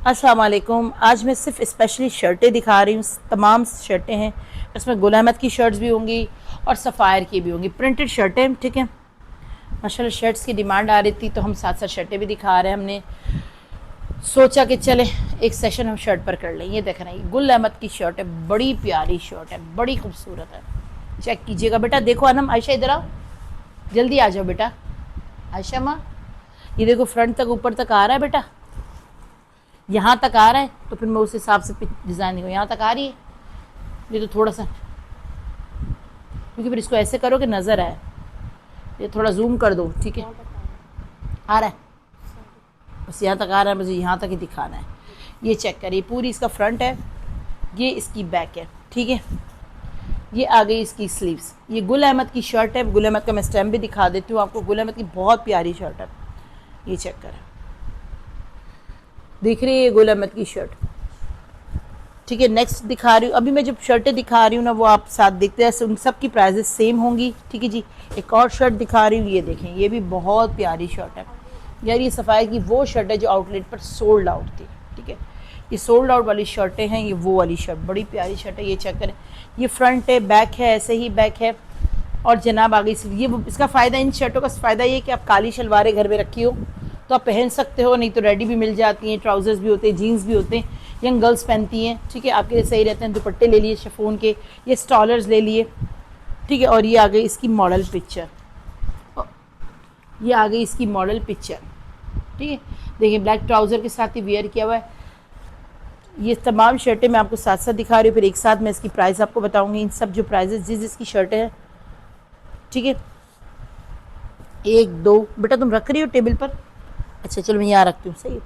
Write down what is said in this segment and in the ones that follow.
अस्सलाम वालेकुम। आज मैं सिर्फ स्पेशली शर्टें दिखा रही हूँ। तमाम शर्टें हैं, इसमें गुल अहमद की शर्ट्स भी होंगी और सफ़ायर की भी होंगी, प्रिंटेड शर्टें। ठीक है, माशाल्लाह शर्ट्स की डिमांड आ रही थी तो हम साथ साथ शर्टें भी दिखा रहे हैं। हमने सोचा कि चले एक सेशन हम शर्ट पर कर लें। ये देख रहे हैं, ये गुल अहमद की शर्ट है, बड़ी प्यारी शर्ट है, बड़ी खूबसूरत है। चेक कीजिएगा बेटा। देखो अनम, आयशा इधर आओ, जल्दी आ जाओ बेटा। आयशा माँ, ये देखो फ्रंट तक ऊपर तक आ रहा है बेटा, यहाँ तक आ रहा है तो फिर मैं उस हिसाब से डिज़ाइन दिखाऊँ। यहाँ तक आ रही है, ये तो थोड़ा सा, क्योंकि फिर इसको ऐसे करो कि नज़र आए। ये थोड़ा जूम कर दो, ठीक है, आ रहा है, बस यहाँ तक आ रहा है, मुझे यहाँ तक ही दिखाना है। ये चेक करिए, पूरी इसका फ्रंट है, ये इसकी बैक है। ठीक है, ये आ गई इसकी स्लीव्स। ये गुल अहमद की शर्ट है। गुल अहमद का मैं स्टैम्प भी दिखा देती हूँ आपको। गुल अहमद की बहुत प्यारी शर्ट है, ये चेक करें, दिख रही है गुल अहमद की शर्ट। ठीक है, नेक्स्ट दिखा रही हूँ। अभी मैं जब शर्टें दिखा रही हूँ ना, वो आप साथ देखते हैं, उन सब की प्राइजेस सेम होंगी। ठीक है जी, एक और शर्ट दिखा रही हूँ, ये देखें, ये भी बहुत प्यारी शर्ट है यार। ये सफ़ायर की वो शर्ट है जो आउटलेट पर सोल्ड आउट थी। ठीक है, ये सोल्ड आउट वाली शर्टें हैं, ये वो वाली शर्ट, बड़ी प्यारी शर्ट है। ये चेक करें, ये फ्रंट है, बैक है, ऐसे ही बैक है। और जनाब आ गई ये, इसका फ़ायदा, इन शर्टों का फ़ायदा ये कि आप काली शलवारें घर में रखी हो तो आप पहन सकते हो, नहीं तो रेडी भी मिल जाती हैं, ट्राउज़र्स भी होते हैं, जीन्स भी होते हैं, यंग गर्ल्स पहनती हैं। ठीक है, आपके लिए सही रहते हैं। दुपट्टे ले लिए शिफॉन के, ये स्टॉलर्स ले लिए। ठीक है, और ये आ गई इसकी मॉडल पिक्चर, ये आ गई इसकी मॉडल पिक्चर। ठीक है, देखिए ब्लैक ट्राउज़र के साथ ही वेयर किया हुआ है। ये तमाम शर्टें मैं आपको साथ साथ दिखा रही हूँ, फिर एक साथ मैं इसकी प्राइस आपको बताऊँगी। इन सब जो प्राइजेस जिसकी शर्टें हैं, ठीक है, एक दो बेटा तुम रख रही हो टेबल पर, अच्छा चलो मैं यहाँ रखती हूँ, सही है।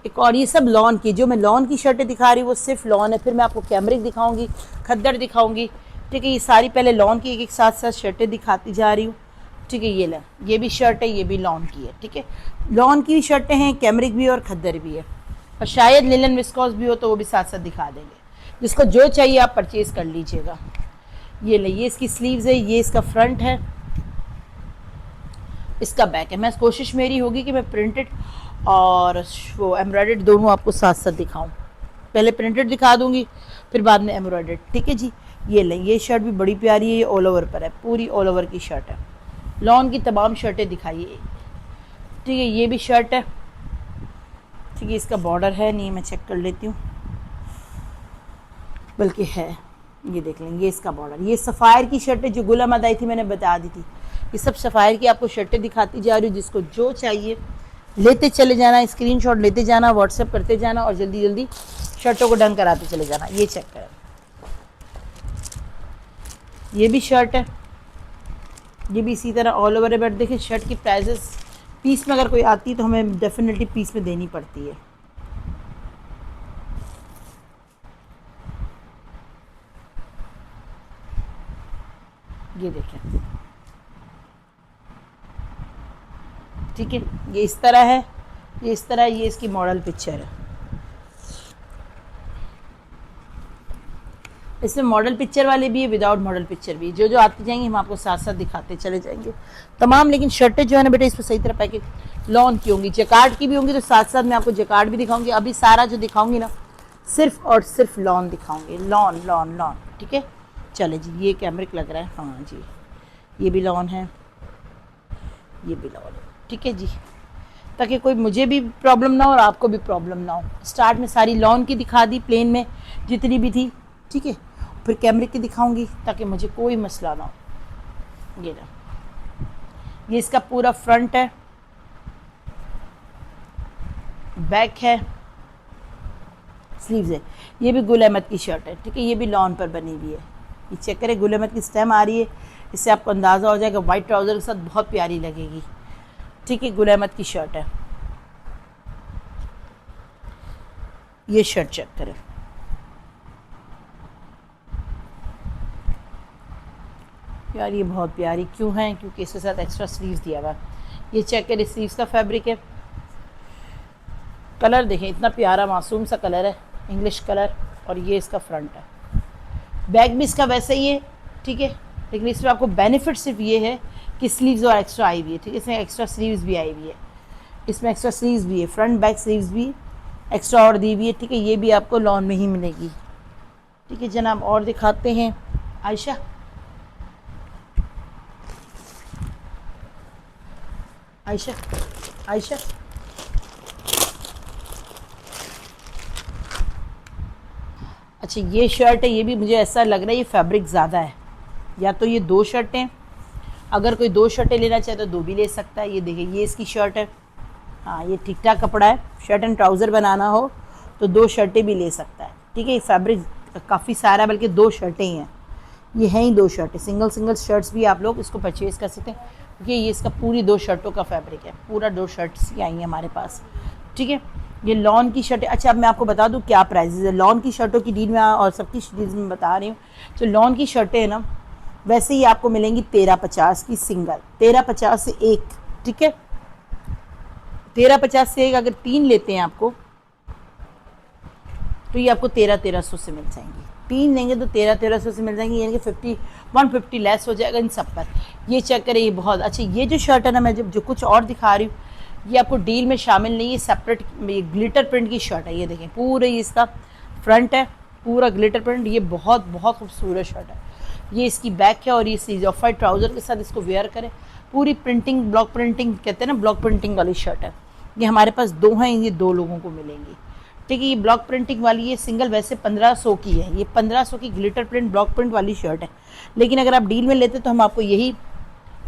एक और, ये सब लॉन की, जो मैं लॉन की शर्टें दिखा रही हूँ वो सिर्फ लॉन है। फिर मैं आपको कैमरिक दिखाऊंगी, खद्दर दिखाऊंगी। ठीक है, ये सारी पहले लॉन की एक एक साथ साथ शर्टें दिखाती जा रही हूँ। ठीक है, ये ले, ये भी शर्ट है, ये भी लॉन की है। ठीक है, लॉन की भी शर्टें हैं, कैमरिक भी और खद्दर भी है, और शायद लिलन विस्कॉस भी हो तो वो भी साथ साथ दिखा देंगे। जिसको जो चाहिए आप परचेज़ कर लीजिएगा। ये ले, ये इसकी स्लीव्स है, ये इसका फ्रंट है, इसका बैक है। मैं कोशिश मेरी होगी कि मैं प्रिंटेड और वो एम्ब्रॉयडर्ड दोनों आपको साथ साथ दिखाऊं। पहले प्रिंटेड दिखा दूंगी, फिर बाद में एम्ब्रॉयडर्ड। ठीक है जी, ये लें, ये शर्ट भी बड़ी प्यारी है, ये ऑल ओवर पर है, पूरी ऑल ओवर की शर्ट है। लॉन की तमाम शर्टें दिखाइए। ठीक है, ये भी शर्ट है। ठीक है, इसका बॉर्डर है नहीं, मैं चेक कर लेती हूँ, बल्कि है, ये देख लेंगे, ये इसका बॉर्डर। ये सफ़ायर की शर्टें जो गुल अहमद आई थी, मैंने बता दी थी, ये सब सफ़ायर की आपको शर्टें दिखाती जा रही हूँ। जिसको जो चाहिए लेते चले जाना, स्क्रीनशॉट लेते जाना, व्हाट्सएप करते जाना और जल्दी जल्दी शर्टों को डन कराते चले जाना। ये चेक करें, ये भी शर्ट है, ये भी इसी तरह ऑल ओवर है। बट देखिए शर्ट की प्राइजेस पीस में अगर कोई आती है तो हमें डेफिनेटली पीस में देनी पड़ती है। ये देखें, ठीक है, ये इस तरह है, ये इस तरह, ये इसकी मॉडल पिक्चर है। इसमें मॉडल पिक्चर वाले भी है, विदाउट मॉडल पिक्चर भी। जो जो आती जाएंगी हम आपको साथ साथ दिखाते चले जाएंगे तमाम। लेकिन शर्टें जो है ना बेटा, इस पर सही तरह पैकेट लॉन की होंगी, जैकार्ड की भी होंगी, तो साथ साथ मैं आपको जैकार्ड भी दिखाऊंगी। अभी सारा जो दिखाऊंगी ना, सिर्फ और सिर्फ लॉन दिखाऊंगी, लॉन लॉन लॉन। ठीक है, चले जी, ये कैमरिक लग रहा है, हाँ जी, ये भी लॉन है, ये भी लॉन है। ठीक है जी, ताकि कोई मुझे भी प्रॉब्लम ना हो और आपको भी प्रॉब्लम ना हो। स्टार्ट में सारी लॉन की दिखा दी, प्लेन में जितनी भी थी। ठीक है, फिर कैमरिक की दिखाऊंगी ताकि मुझे कोई मसला ना हो। ये ना, ये इसका पूरा फ्रंट है, बैक है, स्लीव्स है। ये भी गुल अहमद की शर्ट है। ठीक है, ये भी लॉन पर बनी हुई है। ये चेक करें, गुल अहमद की स्टेम आ रही है, इससे आपको अंदाज़ा हो जाएगा। वाइट ट्राउज़र के साथ बहुत प्यारी लगेगी। ठीक है, गुल अहमद की शर्ट है। ये शर्ट चेक करें, यार ये बहुत प्यारी क्यों है, क्योंकि इसके साथ एक्स्ट्रा स्लीव्स दिया हुआ है। ये चेक करें, स्लीव्स का फैब्रिक है। कलर देखें, इतना प्यारा मासूम सा कलर है, इंग्लिश कलर। और ये इसका फ्रंट है, बैक भी इसका वैसे ही है। ठीक है, लेकिन इसमें आपको बेनिफिट सिर्फ ये है कि स्लीव्स और एक्स्ट्रा आई हुई है। ठीक है, इसमें एक्स्ट्रा स्लीव्स भी आई हुई है, इसमें एक्स्ट्रा स्लीव्स भी है, फ्रंट बैक स्लीव्स भी एक्स्ट्रा और दी हुई है, ठीक है। ये भी आपको लॉन में ही मिलेगी, ठीक है जनाब। और दिखाते हैं आयशा, आयशा, आयशा, अच्छा ये शर्ट है, ये भी मुझे ऐसा लग रहा है ये फैब्रिक ज़्यादा है, या तो ये 2 शर्टें, अगर कोई 2 शर्टें लेना चाहे तो 2 भी ले सकता है। ये देखिए ये इसकी शर्ट है, हाँ ये ठीक ठाक कपड़ा है, शर्ट एंड ट्राउज़र बनाना हो तो 2 शर्टें भी ले सकता है, ठीक है। ये फैब्रिक काफ़ी सारा, बल्कि 2 शर्टें ही हैं, ये हैं ही 2 शर्टें, सिंगल सिंगल शर्ट्स भी आप लोग इसको परचेज़ कर सकते हैं, क्योंकि ये इसका पूरी 2 शर्टों का फैब्रिक है, पूरा 2 शर्ट्स ही आई हैं हमारे पास, ठीक है। ये लॉन की शर्टें, अच्छा अब मैं आपको बता दूं क्या प्राइजेज़ है लॉन की शर्टों की डील में, और सबकी डील में बता रही हूँ। तो लॉन की शर्टें हैं ना, वैसे ही आपको मिलेंगी 1350 की सिंगल, 1350 से एक, ठीक है। 1350 से एक, अगर 3 लेते हैं आपको तो ये आपको 1300 से मिल जाएंगी, 3 लेंगे तो 1300 से मिल जाएंगी, यानी कि 150 लेस हो जाएगा इन सब पर। ये चेक करें, ये बहुत अच्छा। ये जो शर्ट है ना, मैं जो कुछ और दिखा रही हूँ ये आपको डील में शामिल नहीं है, सेपरेट ग्लिटर प्रिंट की शर्ट है। ये देखें पूरे इसका फ्रंट है, पूरा ग्लिटर प्रिंट, ये बहुत बहुत खूबसूरत शर्ट है। ये इसकी बैक है और ये सीज ऑफ वाइट ट्राउज़र के साथ इसको वेयर करें, पूरी प्रिंटिंग, ब्लॉक प्रिंटिंग कहते हैं ना, ब्लॉक प्रिंटिंग वाली शर्ट है। ये हमारे पास 2 हैं, ये 2 लोगों को मिलेंगी, ठीक है। ये ब्लॉक प्रिंटिंग वाली, ये सिंगल वैसे 1500 की है, ये 1500 की ग्लिटर प्रिंट ब्लॉक प्रिंट वाली शर्ट है, लेकिन अगर आप डील में लेते तो हम आपको यही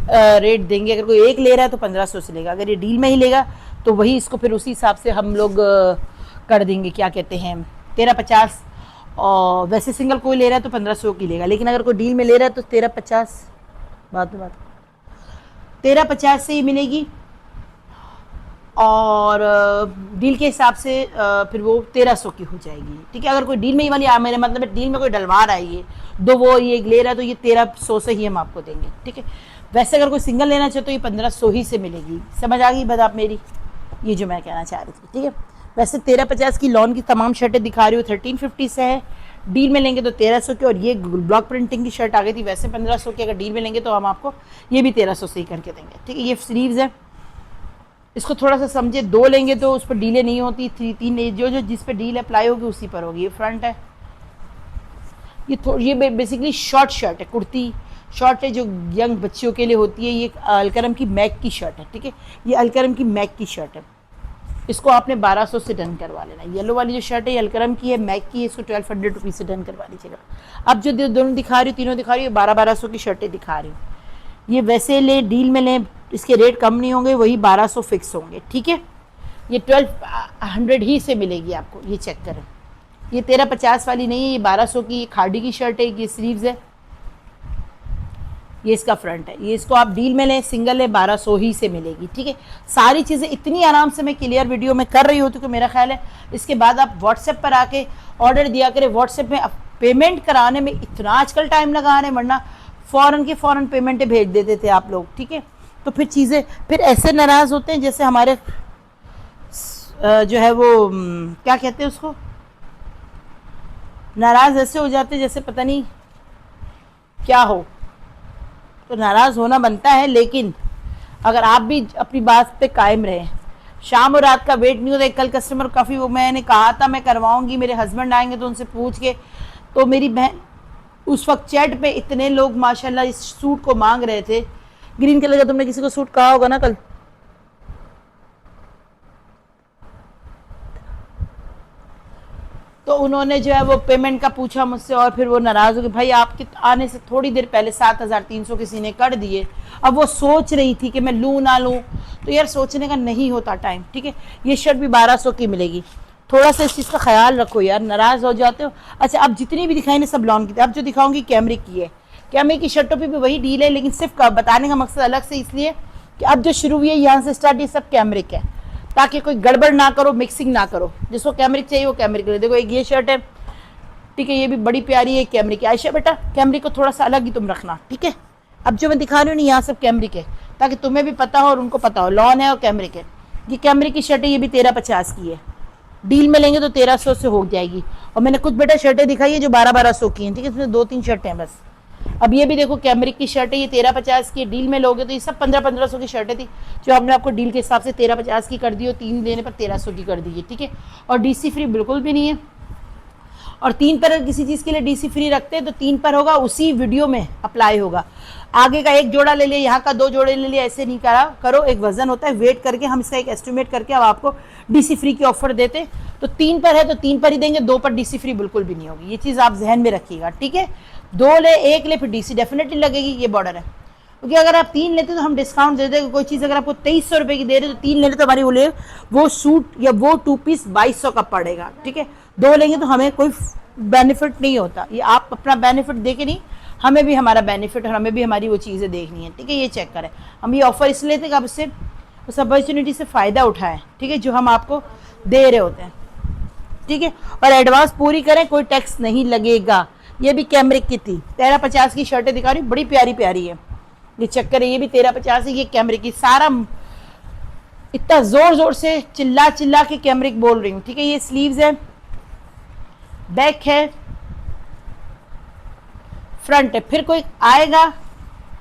रेट देंगे। अगर कोई एक ले रहा है तो 1500 से लेगा, अगर ये डील में ही लेगा तो वही इसको फिर उसी हिसाब से हम लोग कर देंगे, क्या कहते हैं 1350। और वैसे सिंगल कोई ले रहा है तो 1500 की लेगा, लेकिन अगर कोई डील में ले रहा है तो 1350 बात 1350 से ही मिलेगी, और डील के हिसाब से फिर वो 1300 की हो जाएगी, ठीक है। अगर कोई डील में ही वाली मेरे मतलब डील में कोई डलवा रहा है ये 2 वो ये ले रहा है तो ये 1300 से ही हम आपको देंगे, ठीक है। वैसे अगर कोई सिंगल लेना चाहे तो ये 1500 ही से मिलेगी। समझ आ गई बात आप मेरी, ये जो मैं कहना चाह रही थी, ठीक है। वैसे 1350 की लॉन की तमाम शर्टें दिखा रही हूँ, 1350 से है, डील में लेंगे तो 1300 की। और ये ब्लॉक प्रिंटिंग की शर्ट आ गई थी वैसे 1500 की, अगर डील में लेंगे तो हम आपको ये भी 1300 से ही करके देंगे, ठीक है। ये स्लीव्स है, इसको थोड़ा सा समझे, 2 लेंगे तो उस पर डीलें नहीं होती, 3 जो जिस पर डील अप्लाई होगी उसी पर होगी। ये फ्रंट है, ये बेसिकली शॉर्ट शर्ट है, कुर्ती शॉर्ट है जो यंग बच्चियों के लिए होती है। ये अलकरम की मैक की शर्ट है, ठीक है। ये अलकरम की मैक की शर्ट है, इसको आपने 1200 से डन करवा लेना। येलो वाली जो शर्ट है ये अलकरम की है, मैक की है, इसको 1200 रुपीज़ से डन करवा लीजिएगा। अब जो दोनों दिखा रही हूँ, तीनों दिखा रही हूँ, 1200 की शर्टें दिखा रही हूँ। ये वैसे ले डील में लें, इसके रेट कम नहीं होंगे, वही 1200 फिक्स होंगे, ठीक है। ये 1200 ही से मिलेगी आपको, ये चेक करें। ये 1350 वाली नहीं है, ये 1200 की खाड़ी की शर्ट है, ये स्लीव्स है, ये इसका फ्रंट है। ये इसको आप डील में लें, सिंगल है 1200 ही से मिलेगी, ठीक है। सारी चीज़ें इतनी आराम से मैं क्लियर वीडियो में कर रही होती हूँ कि मेरा ख्याल है इसके बाद आप व्हाट्सएप पर आके ऑर्डर दिया करें। व्हाट्सएप में पेमेंट कराने में इतना आजकल टाइम लगा रहे हैं, वरना फ़ौरन के फ़ौरन पेमेंटें भेज देते थे आप लोग, ठीक है। तो फिर चीज़ें फिर ऐसे नाराज़ होते हैं जैसे हमारे जो है वो क्या कहते हैं उसको, नाराज़ ऐसे हो जाते हैं जैसे पता नहीं क्या हो, तो नाराज़ होना बनता है। लेकिन अगर आप भी अपनी बात पे कायम रहें, शाम और रात का वेट नहीं होता। कल कस्टमर काफ़ी वो मैंने कहा था मैं करवाऊंगी, मेरे हस्बैंड आएंगे तो उनसे पूछ के, तो मेरी बहन उस वक्त चैट पे इतने लोग माशाल्लाह इस सूट को मांग रहे थे। ग्रीन कलर का तुमने किसी को सूट कहा होगा ना कल, तो उन्होंने जो है वो पेमेंट का पूछा मुझसे और फिर वो नाराज़ हो गए, भाई आपके आने से थोड़ी देर पहले 7300 किसी ने कर दिए। अब वो सोच रही थी कि मैं लूँ ना लूँ, तो यार सोचने का नहीं होता टाइम, ठीक है। ये शर्ट भी 1200 की मिलेगी, थोड़ा सा इस चीज़ का ख्याल रखो यार, नाराज़ हो जाते हो। अच्छा अब जितनी भी दिखाई ना सब लॉन की थी, अब जो दिखाऊंगी कैमरिक की है। कैमरिक की शर्टों पर भी वही डील है, लेकिन सिर्फ बताने का मकसद अलग से इसलिए कि अब जो शुरू हुई है यहाँ से स्टार्ट, ये सब कैमरिक है, ताकि कोई गड़बड़ ना करो, मिक्सिंग ना करो। जिसको कैमरिक चाहिए वो कैमरिक ले। देखो एक ये शर्ट है, ठीक है, ये भी बड़ी प्यारी है, कैमरिक है। आयशा बेटा कैमरिक को थोड़ा सा अलग ही तुम रखना, ठीक है। अब जो मैं दिखा रही हूँ ना यहाँ सब कैमरिक है, ताकि तुम्हें भी पता हो और उनको पता हो, लॉन है और कैमरिक है। ये कैमरिक की शर्ट है, ये भी 1350 की है, डील में लेंगे तो 1300 से हो जाएगी। और मैंने कुछ बेटा शर्टें दिखाई है जो 1200 की हैं, ठीक है, इसमें 2-3 शर्टें हैं बस। अब ये भी देखो कैमरिक की शर्ट है, ये 1350 की डील में लोगे तो ये सब 1500 की शर्टें थी, जो हमने आपको डील के हिसाब से 1350 की कर दी और 3 लेने पर 1300 की कर दी है, ठीक है। और डीसी फ्री बिल्कुल भी नहीं है। और 3 पर अगर किसी चीज़ के लिए डीसी फ्री रखते हैं तो 3 पर होगा, उसी वीडियो में अप्लाई होगा। आगे का एक जोड़ा ले लिया, यहाँ का 2 जोड़े ले लिया, ऐसे नहीं करो। एक वजन होता है, वेट करके हम इसका एक एस्टिमेट करके अब आपको डीसी फ्री की ऑफर देते। तो 3 पर है तो 3 पर ही देंगे, 2 पर डीसी फ्री बिल्कुल भी नहीं होगी। ये चीज़ आप जहन में रखिएगा, ठीक है। 2 ले, 1 ले, फिर डीसी डेफिनेटली लगेगी, ये बॉर्डर है। क्योंकि अगर आप 3 लेते तो हम डिस्काउंट दे देंगे। कोई चीज़ अगर आपको 2300 रुपये की दे रहे तो 3 लेते तो हमारी वो सूट या वो 2 पीस 2200 का पड़ेगा, ठीक है। 2 लेंगे तो हमें कोई बेनिफिट नहीं होता। ये आप अपना बेनिफिट दे के नहीं, हमें भी हमारा बेनिफिट और हमें भी हमारी वो चीज़ें देखनी है, ठीक है। ये चेक करें, हम ये ऑफर इसलिए लेते हैं कि आप इससे उस अपॉर्चुनिटी से फ़ायदा उठाएं, ठीक है, जो हम आपको दे रहे होते हैं, ठीक है। और एडवांस पूरी करें, कोई टैक्स नहीं लगेगा। ये भी कैमरिक की थी, 1350 की शर्टें दिखा रही हूँ, बड़ी प्यारी प्यारी है। ये चक्कर है, ये भी 1350 है। ये कैमरिक की, सारा इतना जोर जोर से चिल्ला चिल्ला के कैमरिक बोल रही हूँ, ठीक है। ये स्लीव्स है, बैक है, फ्रंट है। फिर कोई आएगा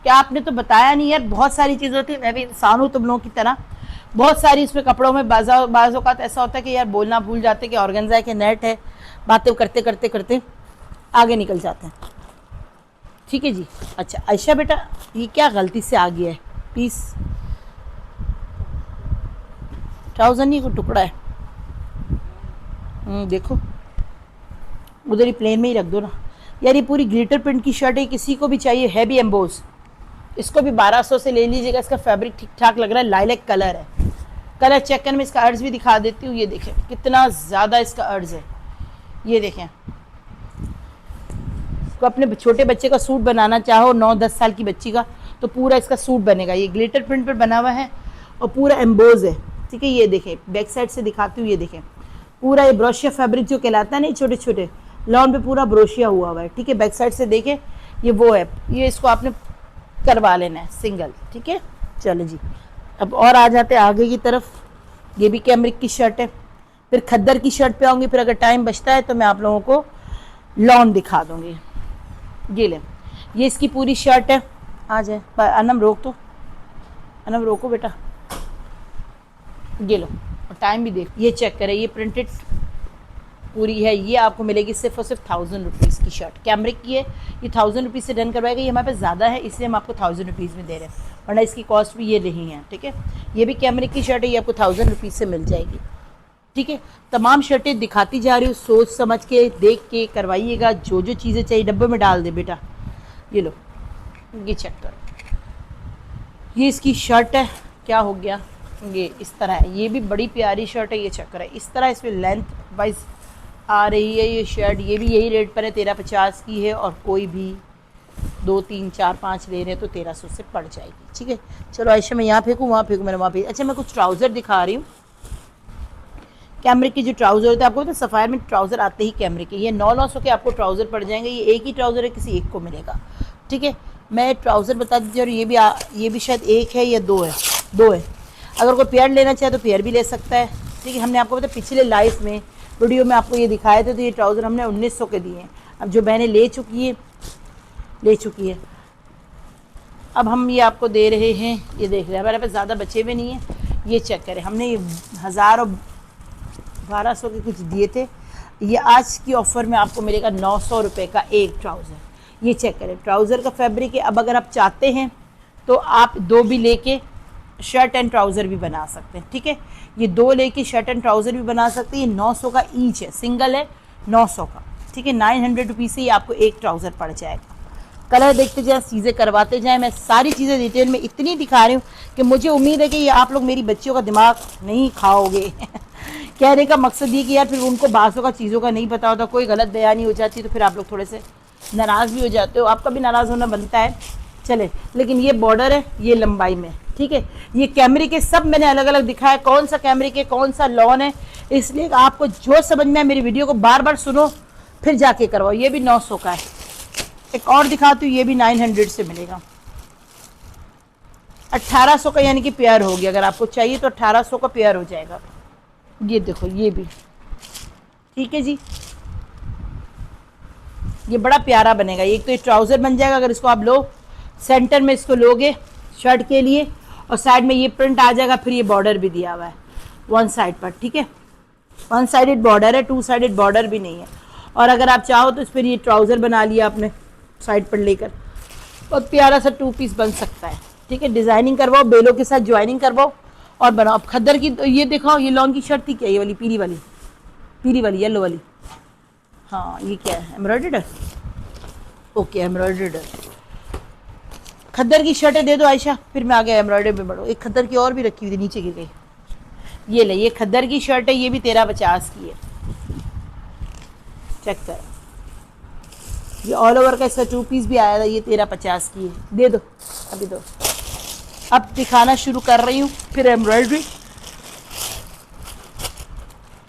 कि आपने तो बताया नहीं यार, बहुत सारी चीज़ें होती है, मैं भी इंसान हूँ तुम लोगों की तरह, बहुत सारी इसमें कपड़ों में बाज़ औक़ात ऐसा होता है कि यार बोलना भूल जाते कि ऑर्गेन्जा है कि नेट है, बातें करते करते करते आगे निकल जाते हैं, ठीक है जी। अच्छा आयशा बेटा, ये क्या गलती से आ गया है पीस, ट्राउज़र नहीं, कोई टुकड़ा है, देखो उधर ही प्लेन में ही रख दो ना यार। ये पूरी ग्लिटर प्रिंट की शर्ट है, किसी को भी चाहिए, है भी एम्बोज, इसको भी 1200 से ले लीजिएगा। इसका फैब्रिक ठीक ठाक लग रहा है, लाइलैक कलर है। कलर चेक करने में इसका अर्ज भी दिखा देती हूँ, ये देखें कितना ज़्यादा इसका अर्ज है, ये देखें। तो अपने छोटे बच्चे का सूट बनाना चाहो, 9-10 साल की बच्ची का, तो पूरा इसका सूट बनेगा। ये ग्लिटर प्रिंट पर बना हुआ है और पूरा एम्बोज है, ठीक है। ये देखें, बैक साइड से दिखाती हूँ, ये देखें पूरा ये ब्रोशिया फैब्रिक जो कहलाता है ना, छोटे छोटे लॉन पे पूरा ब्रोशिया हुआ हुआ है, ठीक है। बैक साइड से देखें, ये वो है, ये इसको आपने करवा लेना है सिंगल, ठीक है। चलो जी, अब और आ जाते हैं आगे की तरफ। ये भी कैमरिक की शर्ट है। फिर खद्दर की शर्ट पे आऊँगी, फिर अगर टाइम बचता है तो मैं आप लोगों को लॉन दिखा दूँगी। ये ले, ये इसकी पूरी शर्ट है। आ जाए अनम, रोक तो, अनम रोको बेटा, ये लो, और टाइम भी देख। ये चेक करें, ये प्रिंटेड पूरी है, ये आपको मिलेगी सिर्फ और सिर्फ 1000 रुपीज़ की शर्ट। कैमरिक की है, ये 1000 रुपीज़ से डन करवाएगा। ये हमारे पास ज़्यादा है इसलिए हम आपको 1000 रुपीज़ में दे रहे हैं, वरना इसकी कॉस्ट भी ये नहीं है, ठीक है। ये भी कैमरिक की शर्ट है, ये आपको 1000 रुपीज़ से मिल जाएगी, ठीक है। तमाम शर्टें दिखाती जा रही हूँ, सोच समझ के देख के करवाइएगा। जो जो चीज़ें चाहिए डब्बे में डाल दे बेटा। ये लो, ये चेक करो, ये इसकी शर्ट है। क्या हो गया, ये इस तरह है, ये भी बड़ी प्यारी शर्ट है। ये चेक करें, इस तरह इसमें लेंथ वाइज आ रही है ये शर्ट। ये भी यही रेट पर है, 1350 की है। और कोई भी 2, 3, 4, 5 ले रहे हैं तो 1300 से पड़ जाएगी, ठीक है। चलो आयशा, मैं यहाँ फेंकूँ, वहाँ फेंकूँ, मैंने वहाँ फेंक। अच्छा, मैं कुछ ट्राउज़र दिखा रही हूँ। कैमरिक की जो ट्राउज़र होते हैं, आपको पता है सफ़ायर में ट्राउज़र आते ही कैमरिक के, ये 900 के आपको ट्राउज़र पड़ जाएंगे। ये एक ही ट्राउज़र है, किसी एक को मिलेगा, ठीक है। मैं ट्राउज़र बता दीजिए। और ये भी शायद 1 है या 2 है, 2 है। अगर कोई पेयर लेना चाहे तो पेयर भी ले सकता है, ठीक है। हमने आपको पता पिछले लाइव में वीडियो में आपको ये दिखाए थे, तो ये ट्राउज़र हमने 1900 के दिए हैं। अब जो बहनें ले चुकी है, अब हम ये आपको दे रहे हैं। ये देख रहे हैं, हमारे पास ज़्यादा बचे हुए नहीं हैं। ये चेक करें, हमने ये 1000 और 1200 के कुछ दिए थे। ये आज की ऑफ़र में आपको मिलेगा 900 रुपये का एक ट्राउज़र। ये चेक करें, ट्राउज़र का फैब्रिक है। अब अगर आप चाहते हैं तो आप 2 भी लेके शर्ट एंड ट्राउज़र भी बना सकते हैं, ठीक है। ये 2 लेके शर्ट एंड ट्राउज़र भी बना सकते हैं। ये 900 का ईच है, सिंगल है 900 का, ठीक है। 900 रुपीज़ से ये आपको एक ट्राउज़र पड़ जाएगा। कलर देखते जाएँ, चीज़ें करवाते जाएँ। मैं सारी चीज़ें डिटेल में इतनी दिखा रही हूँ कि मुझे उम्मीद है कि ये आप लोग मेरी बच्चियों का दिमाग नहीं खाओगे। कहने का मकसद ये कि यार फिर उनको बाज़ों का चीज़ों का नहीं पता होता, कोई गलत बयानी हो जाती है तो फिर आप लोग थोड़े से नाराज़ भी हो जाते हो। आपका भी नाराज़ होना बनता है, चले। लेकिन ये बॉर्डर है, ये लंबाई में, ठीक है। ये कैमरिक के सब मैंने अलग अलग दिखाया, कौन सा कैमरिक है, कौन सा लॉन है, इसलिए आपको जो समझ में आए मेरी वीडियो को बार बार सुनो, फिर जाके करवाओ। ये भी 900 का है। एक और दिखाती हूँ, ये भी 900 से मिलेगा। 1800 का यानी कि पेयर हो गया। अगर आपको चाहिए तो 1800 का पेयर हो जाएगा। ये देखो, ये भी ठीक है जी। ये बड़ा प्यारा बनेगा। एक तो ये ट्राउज़र बन जाएगा अगर इसको आप लो, सेंटर में इसको लोगे शर्ट के लिए, और साइड में ये प्रिंट आ जाएगा। फिर ये बॉर्डर भी दिया हुआ है वन साइड पर, ठीक है, वन साइडेड बॉर्डर है, टू साइडेड बॉर्डर भी नहीं है। और अगर आप चाहो तो इस पर ये ट्राउज़र बना लिया आपने साइड पर लेकर, बहुत प्यारा सा टू पीस बन सकता है, ठीक है। डिज़ाइनिंग करवाओ, बेलों के साथ ज्वाइनिंग करवाओ और बनाओ। अब खद्दर की तो ये दिखाओ, ये लॉन्ग की शर्ट थी क्या, ये वाली पीली वाली, पीली वाली येलो वाली, हाँ ये क्या है, एम्ब्रॉयडर्ड है, ओके एम्ब्रॉयडर्ड है। खद्दर की शर्टें दे दो आयशा, फिर मैं आगे एम्ब्रॉयडरी में बढ़ो। एक खद्दर की और भी रखी हुई थी, नीचे गिर गई। ये ले, ये खद्दर की शर्ट है, ये भी 1350 की है, चेक कर। ये ऑल ओवर का इसका टू पीस भी आया था, ये 1350 की है, दे दो अभी दो। अब दिखाना शुरू कर रही हूँ। फिर एम्ब्रॉयडरी,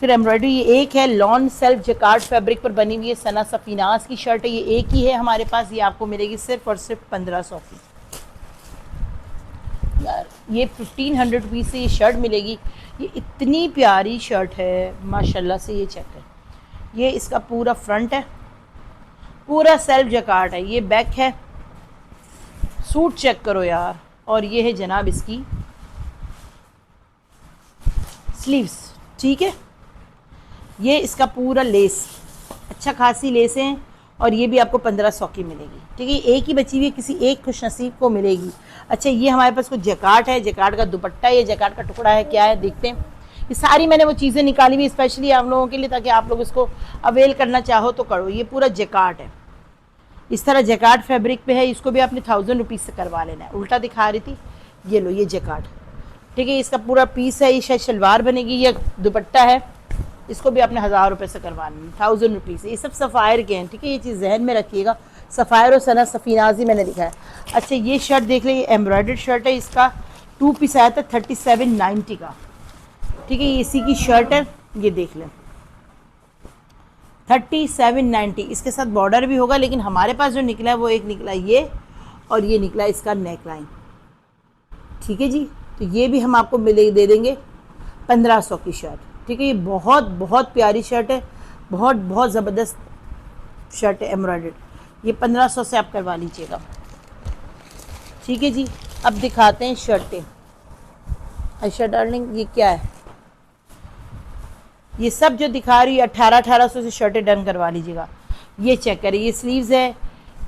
फिर एम्ब्रॉयडरी ये एक है लॉन सेल्फ जकार्ड फैब्रिक पर बनी हुई है, सना सफीनाज की शर्ट है, ये एक ही है हमारे पास। ये आपको मिलेगी सिर्फ और सिर्फ 1500 की। यार ये 1500 रुपीज़ से ये शर्ट मिलेगी। ये इतनी प्यारी शर्ट है माशाल्लाह से, ये चेक है, ये इसका पूरा फ्रंट है, पूरा सेल्फ जकार्ड है, ये बैक है, सूट चेक करो यार। और ये है जनाब इसकी स्लीव्स, ठीक है। ये इसका पूरा लेस, अच्छा खासी लेस है, और ये भी आपको 1500 की मिलेगी, ठीक है। एक ही बची हुई है, किसी एक खुशनसीब को मिलेगी। अच्छा ये हमारे पास कुछ जकार्ड है, जकार्ड का दुपट्टा है, ये जकार्ड का टुकड़ा है, क्या है देखते हैं। ये सारी मैंने वो चीज़ें निकाली हुई स्पेशली आप लोगों के लिए, ताकि आप लोग इसको अवेल करना चाहो तो करो। ये पूरा जकार्ड है, इस तरह जकार्ड फैब्रिक पे है। इसको भी आपने 1000 रुपीज़ से करवा लेना है। उल्टा दिखा रही थी, ये लो ये जकार्ड, ठीक है। इसका पूरा पीस है, ये शायद शलवार बनेगी, ये दुपट्टा है, इसको भी आपने 1000 रुपये से करवा लेना, 1000 रुपीज़। ये सब सफ़ायर के हैं, ठीक है, ये चीज़ जहन में रखिएगा। सफ़ायर और सना सफ़ीनाज़ी मैंने लिखा है। अच्छा ये शर्ट देख लें, ये एम्ब्रॉयडर्ड शर्ट है, इसका टू पीस आया था 3790 का, ठीक है। ये इसी की शर्ट है, ये देख लें 3790। इसके साथ बॉर्डर भी होगा, लेकिन हमारे पास जो निकला है वो एक निकला ये, और ये निकला इसका नेक लाइन, ठीक है जी। तो ये भी हम आपको मिले दे देंगे 1500 की शर्ट, ठीक है। ये बहुत बहुत प्यारी शर्ट है, बहुत बहुत ज़बरदस्त शर्ट है एम्ब्रॉयडर्ड। ये 1500 से आप करवा लीजिएगा, ठीक है जी। अब दिखाते हैं शर्टें। अच्छा डार्लिंग ये क्या है, ये सब जो दिखा रही है 1800 से शर्टें डन करवा लीजिएगा। ये चेक करिए, ये स्लीव्स है,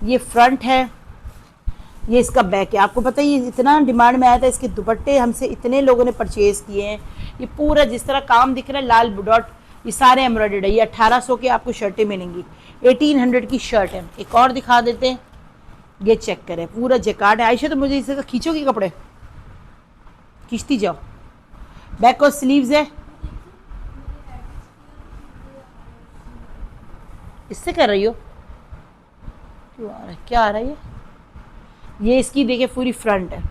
ये फ्रंट है, ये इसका बैक है। आपको पता है ये इतना डिमांड में आया था, इसके दुपट्टे हमसे इतने लोगों ने परचेज़ किए हैं। ये पूरा जिस तरह काम दिख रहा है लाल डॉट, ये सारे एम्ब्रॉयडर्ड है। ये 1800 के आपको शर्टें मिलेंगी, 1800 की शर्ट है। एक और दिखा देते हैं, ये चेक करें, पूरा जैकार्ड है। आयशा तो मुझे इससे खींचोगी कपड़े, खींचती जाओ। बैक और स्लीव्स है, इससे कर रही हो, क्यों आ रहा है, क्या आ रहा है ये इसकी देखिए पूरी फ्रंट है,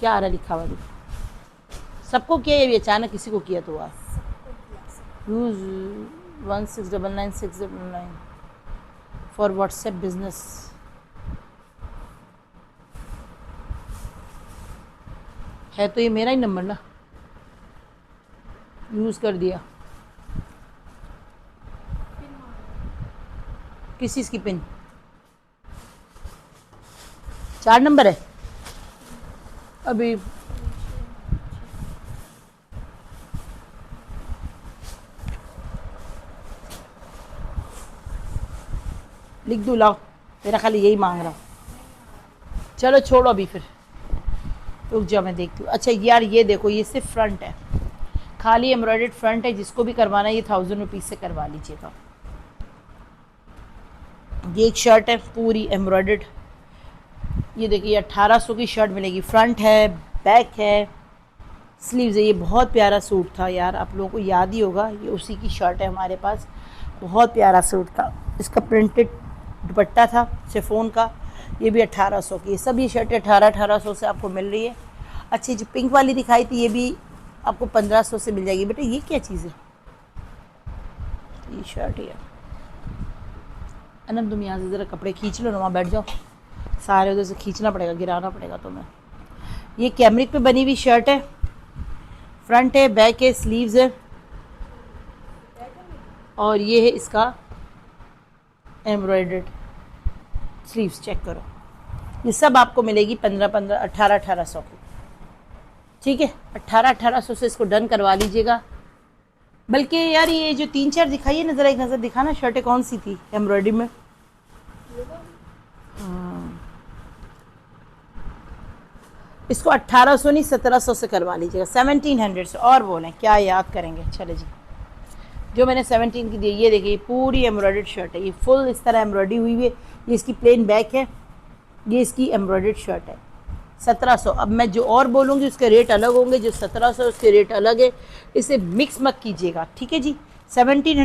क्या आ रहा है लिखा हुआ देखो। सबको किया, ये भी अचानक किसी को किया तो हुआ। Use 1699699 for WhatsApp business. है तो ये मेरा ही नंबर ना, यूज़ कर दिया। किस चीज़ की पिन, 4 नंबर है अभी। लिख दूँ, लाओ, मेरा खाली यही मांग रहा हूँ। चलो छोड़ो अभी, फिर रुक जाओ मैं देखती हूँ। अच्छा यार ये देखो, ये सिर्फ फ्रंट है, खाली एम्ब्रॉयडर्ड फ्रंट है। जिसको भी करवाना है ये 1000 रुपीज़ से करवा लीजिएगा। ये एक शर्ट है पूरी एम्ब्रॉयडर्ड, ये देखिए 1800 की शर्ट मिलेगी। फ्रंट है, बैक है, स्लीव्स है। ये बहुत प्यारा सूट था यार, आप लोगों को याद ही होगा, ये उसी की शर्ट है हमारे पास। बहुत प्यारा सूट था, इसका प्रिंटेड दुपट्टा था शिफॉन का। ये भी 1800 की। सब ये शर्टें 1800 से आपको मिल रही है। अच्छी जो पिंक वाली दिखाई थी, ये भी आपको 1500 से मिल जाएगी। बेटा ये क्या चीज़ है, ये शर्ट है। अनम तुम यहाँ से ज़रा कपड़े खींच लो ना, वहाँ बैठ जाओ, सारे उधर से खींचना पड़ेगा, गिराना पड़ेगा तुम्हें। ये कैमरिक पे बनी हुई शर्ट है, फ्रंट है, बैक है, स्लीव्स है, और ये है इसका एम्ब्रॉयडर्ड स्लीव्स चेक करो, ये सब आपको मिलेगी 15-15, 1800 की। ठीक है, 1800 से इसको डन करवा लीजिएगा। बल्कि यार ये जो 3-4 दिखाइए ना, ज़रा एक नज़र दिखाना, शर्टें कौन सी थी एम्ब्रॉयडरी में। इसको 1800 नहीं 1700 से करवा लीजिएगा, 1700 से। और बोलें क्या याद करेंगे। चले जी, जो मैंने 17 की दी, ये देखिए पूरी एम्ब्रॉयडर्ड शर्ट है, ये फुल इस तरह एम्ब्रॉयडरी हुई हुई है। ये इसकी प्लेन बैक है, ये इसकी एम्ब्रॉयडर्ड शर्ट है, 1700। अब मैं जो और बोलूँगी उसके रेट अलग होंगे, जो 1700 उसके रेट अलग है, इसे मिक्स मत कीजिएगा। ठीक है जी, 1700